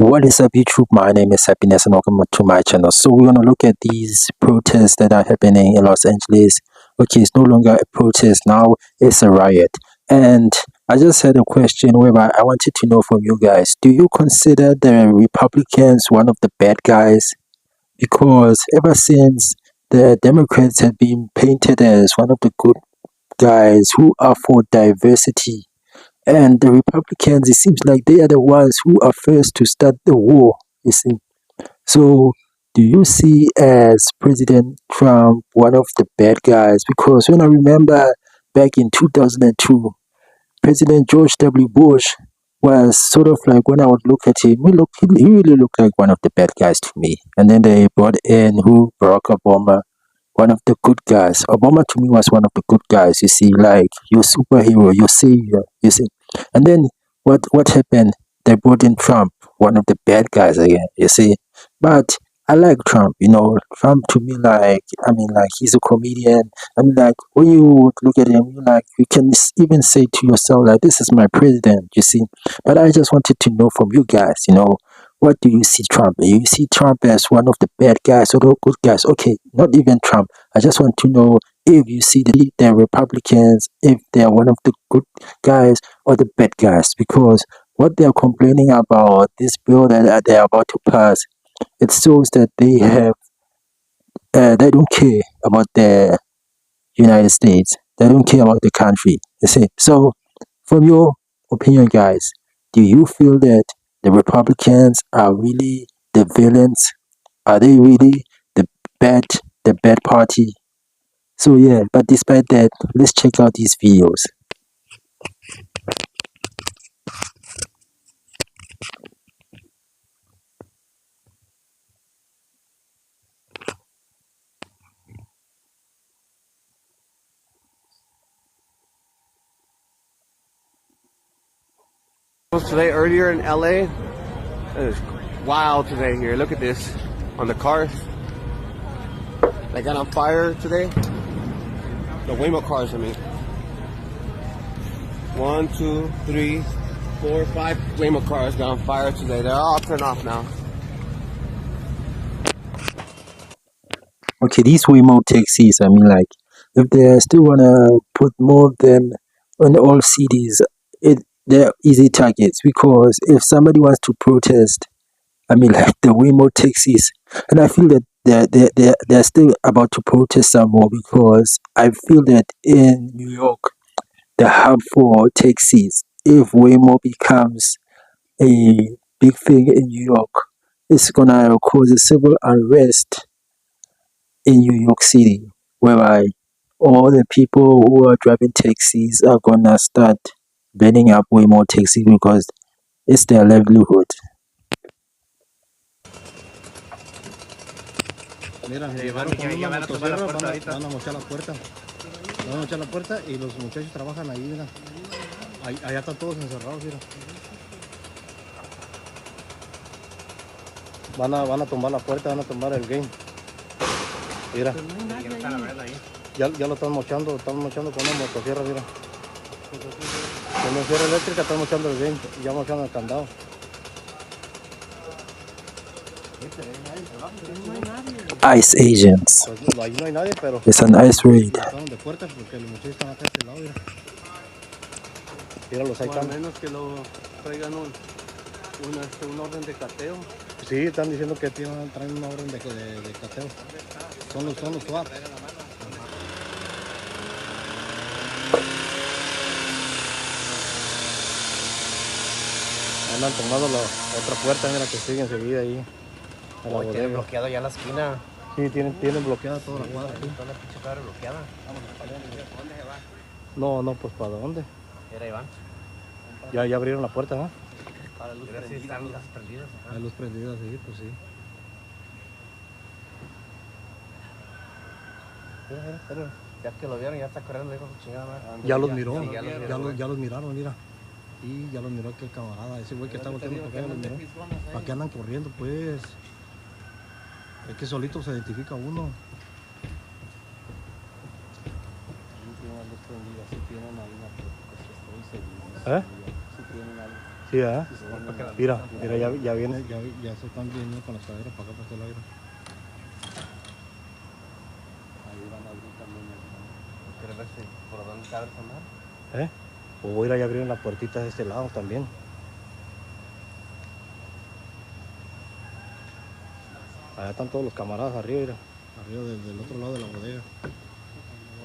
What is up, YouTube? My name is Happiness and welcome to my channel. So we're gonna look at these protests that are happening in Los Angeles. Okay, it's no longer a protest now; it's a riot. And I just had a question whereby I wanted to know from you guys: do you consider the Republicans one of the bad guys? Because ever since the Democrats have been painted as one of the good guys who are for diversity, and the Republicans, it seems like they are the ones who are first to start the war, you see. So, do you see as President Trump one of the bad guys? Because when I remember back in 2002, President George W. Bush was sort of like, when I would look at him, he really looked like one of the bad guys to me. And then they brought in who? Barack Obama, one of the good guys. Obama to me was one of the good guys, you see, like your superhero, your savior, you see. And then what happened? They brought in Trump, one of the bad guys again, you see. But I like Trump, Trump to me, like, I mean, like, he's a comedian. I mean, like, when you look at him, you can even say to yourself, like, this is my president, you see. But I just wanted to know from you guys, what do you see Trump? Do you see Trump as one of the bad guys or the good guys? Okay, not even Trump. I just want to know if you see the Republicans, if they are one of the good guys or the bad guys, because what they are complaining about, this bill that they are about to pass, it shows that they don't care about the United States. They don't care about the country. You see. So, from your opinion, guys, do you feel that the Republicans are really the villains? Are they really the bad, the bad party? So yeah, but despite that, let's check out these videos. Today earlier in LA, it was wild today here. Look at this on the cars. They got on fire today. The Waymo cars, I mean. 1, 2, 3, 4, 5 Waymo cars got on fire today. They're all turned off now. Okay, these Waymo taxis, I mean, like, if they still wanna put more of them in all cities, they're easy targets, because if somebody wants to protest, I mean, like the Waymo taxis, and I feel that they're still about to protest some more, because I feel that in New York, the hub for taxis, if Waymo becomes a big thing in New York, it's gonna cause a civil unrest in New York City, whereby all the people who are driving taxis are gonna start burning up way more taxis because it's their livelihood. Mira, llegaron con una motosierra, van a mochar la puerta. Van a mochar la puerta y los muchachos trabajan ahí, mira. Allá están todos encerrados, mira. Van a tumbar la puerta, van a tumbar el game. Mira. Ya lo están mochando con una motosierra, mira. Con una sierra eléctrica están mochando el game, ya mochando el candado. ICE agents. Pues, ahí no hay nadie, pero it's an ICE raid. de puerta porque los muchachos están acá a este lado, mira. Míralos, ahí están. menos que lo traigan un orden de cateo. Sí, están diciendo que traen una orden de cateo. Son los SWAT. Andan tomando la otra puerta, mira, que sigue enseguida ahí. Hoy tienen bloqueado ya la esquina. Sí, tienen bloqueada toda la cuadra. Sí. Toda la pinche cuadra bloqueada. ¿Dónde se va? No, pues ¿para dónde? Era Iván. Ya abrieron la puerta, ¿no? Para luz prendida. Las prendidas. Hay luz prendida, sí, pues sí. Pero ya que lo vieron, ya está corriendo, dijo chingada madre. Ya los miró, Sí, ya los miraron, mira. Y ya los miró aquel camarada, ese güey que está volteando para acá, ya los miró. ¿Para qué andan corriendo, pues? Es que solito se identifica uno. Sí, ¿verdad? Mira, mira, ya viene, ya se están viniendo con las caderas para acá, para este lado. Ahí van a abrir también. ¿Quieres ver si por dónde cabe el sonar? O ir a abrir la puertita de este lado también. Allá están todos los camaradas arriba, mira. Arriba del otro lado de la bodega.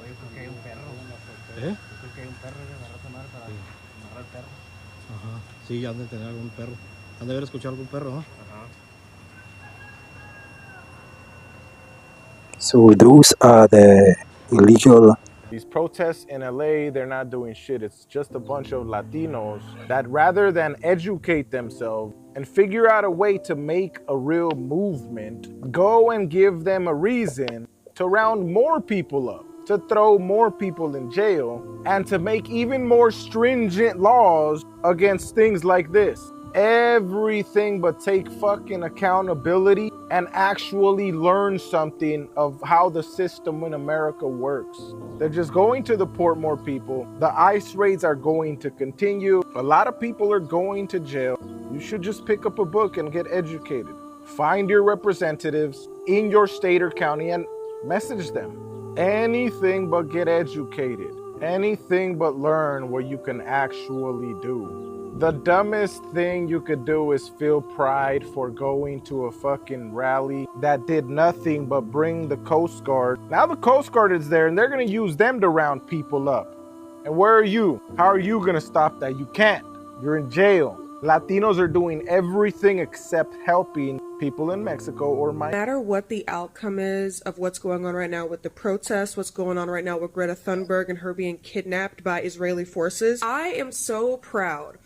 Oye, creo que hay un perro. Yo creo que hay un perro que agarró sonar para agarrar el perro. Ajá, sí, ya han de tener algún perro. Han de haber escuchado algún perro, ¿no? Ajá. So those are the illegal. These protests in LA, they're not doing shit. It's just a bunch of Latinos that rather than educate themselves and figure out a way to make a real movement, go and give them a reason to round more people up, to throw more people in jail, and to make even more stringent laws against things like this. Everything but take fucking accountability and actually learn something of how the system in America works. They're just going to deport more people. The ICE raids are going to continue. A lot of people are going to jail. You should just pick up a book and get educated. Find your representatives in your state or county and message them. Anything but get educated. Anything but learn what you can actually do. The dumbest thing you could do is feel pride for going to a fucking rally that did nothing but bring the Coast Guard. Now the Coast Guard is there and they're gonna use them to round people up. And where are you? How are you gonna stop that? You can't. You're in jail. Latinos are doing everything except helping people in Mexico or No matter what the outcome is of what's going on right now with the protests, what's going on right now with Greta Thunberg and her being kidnapped by Israeli forces, I am so proud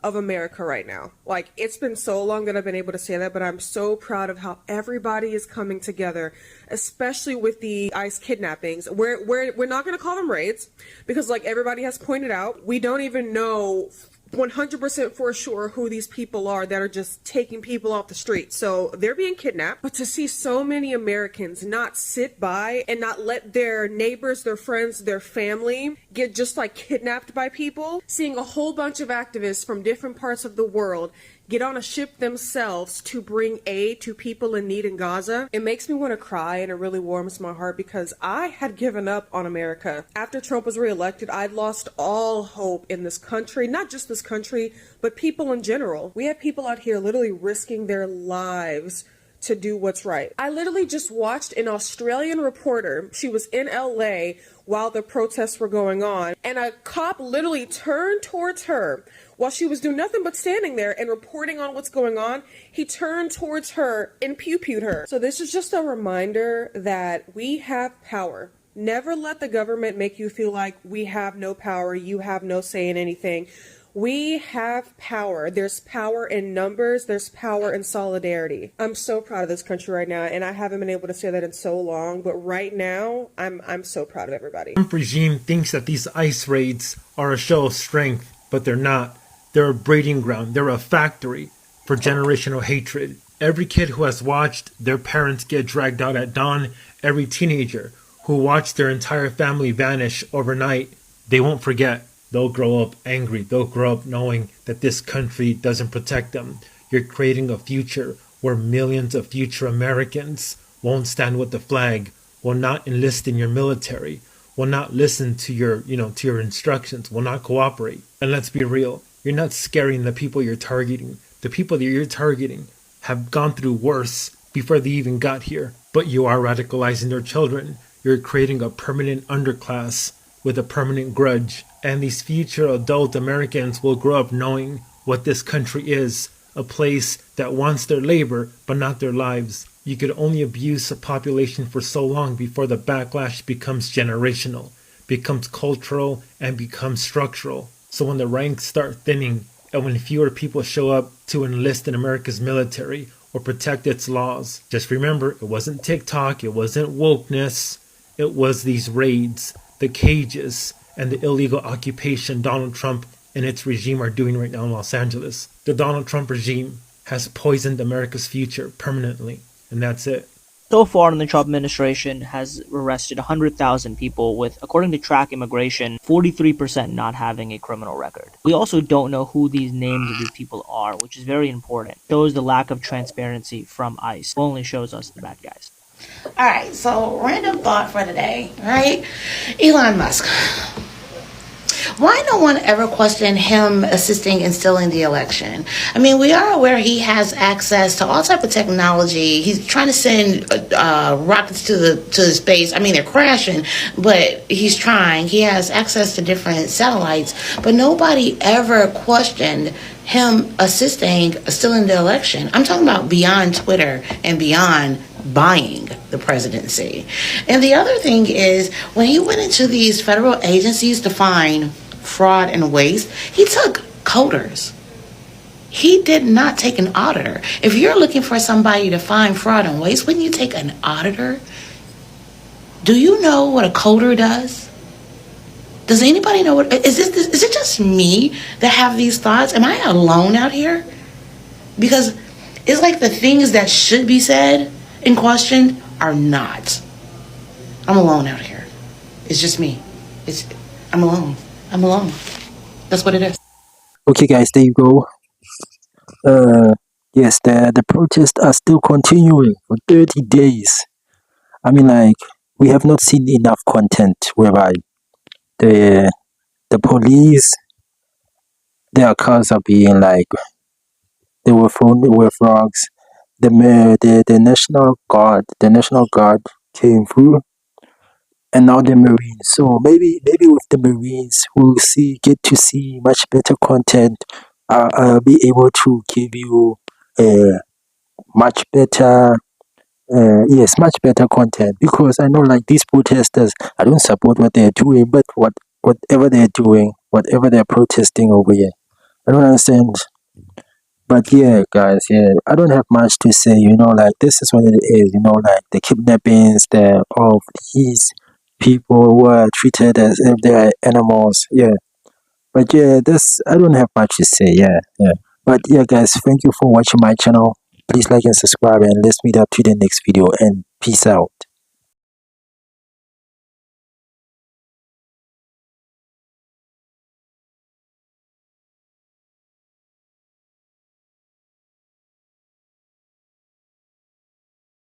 of America right now. Like, it's been so long that I've been able to say that, but I'm so proud of how everybody is coming together, especially with the ICE kidnappings. We're not going to call them raids because, like everybody has pointed out, we don't even know 100% for sure who these people are that are just taking people off the street. So they're being kidnapped. But to see so many Americans not sit by and not let their neighbors, their friends, their family get just like kidnapped by people, seeing a whole bunch of activists from different parts of the world get on a ship themselves to bring aid to people in need in Gaza, it makes me want to cry, and it really warms my heart because I had given up on America. After Trump was reelected, I'd lost all hope in this country, not just this country, but people in general. We have people out here literally risking their lives to do what's right. I literally just watched an Australian reporter. She was in LA while the protests were going on, and a cop literally turned towards her while she was doing nothing but standing there and reporting on what's going on. He turned towards her and pew-pewed her. So this is just a reminder that we have power. Never let the government make you feel like we have no power, you have no say in anything. We have power. There's power in numbers. There's power in solidarity. I'm so proud of this country right now, and I haven't been able to say that in so long, but right now, I'm so proud of everybody. The Trump regime thinks that these ICE raids are a show of strength, but they're not. They're a breeding ground. They're a factory for generational hatred. Every kid who has watched their parents get dragged out at dawn, every teenager who watched their entire family vanish overnight, they won't forget. They'll grow up angry. They'll grow up knowing that this country doesn't protect them. You're creating a future where millions of future Americans won't stand with the flag, will not enlist in your military, will not listen to your, to your instructions, will not cooperate. And let's be real, you're not scaring the people you're targeting. The people that you're targeting have gone through worse before they even got here. But you are radicalizing their children. You're creating a permanent underclass with a permanent grudge. And these future adult Americans will grow up knowing what this country is, a place that wants their labor but not their lives. You could only abuse a population for so long before the backlash becomes generational, becomes cultural, and becomes structural. So when the ranks start thinning and when fewer people show up to enlist in America's military or protect its laws, just remember, it wasn't TikTok, it wasn't wokeness, it was these raids, the cages, and the illegal occupation Donald Trump and its regime are doing right now in Los Angeles. The Donald Trump regime has poisoned America's future permanently, and that's it. So far, the Trump administration has arrested 100,000 people with, according to Track Immigration, 43% not having a criminal record. We also don't know who these names of these people are, which is very important. It shows the lack of transparency from ICE. It only shows us the bad guys. All right, so random thought for today, right? Elon Musk. Why no one ever questioned him assisting in stealing the election? I mean, we are aware he has access to all type of technology. He's trying to send rockets to space. I mean, they're crashing, but he's trying. He has access to different satellites, but nobody ever questioned him assisting stealing the election. I'm talking about beyond Twitter and beyond buying the presidency. And the other thing is, when he went into these federal agencies to find fraud and waste, he took coders. He did not take an auditor. If you're looking for somebody to find fraud and waste, wouldn't you take an auditor? Do you know what a coder does? Does anybody know what is it just me that have these thoughts? Am I alone out here? Because it's like the things that should be said in question are not. I'm alone out here. It's just me. I'm alone. I'm alone. That's what it is. Okay, guys, there you go. Yes, the protests are still continuing for 30 days. I mean, like, we have not seen enough content whereby the police, their cars are being like, they were thrown with rocks. The National Guard came through, and now the Marines. So maybe with the Marines, we'll get to see much better content. I'll be able to give you much better, much better content, because I know, like, these protesters, I don't support what they're doing, but whatever they're doing, whatever they're protesting over here, I don't understand. But yeah, guys, yeah, I don't have much to say, like, this is what it is, like, the kidnappings, of these people who are treated as if they are animals, yeah. But yeah, I don't have much to say, yeah, yeah. But yeah, guys, thank you for watching my channel. Please like and subscribe, and let's meet up to the next video, and peace out.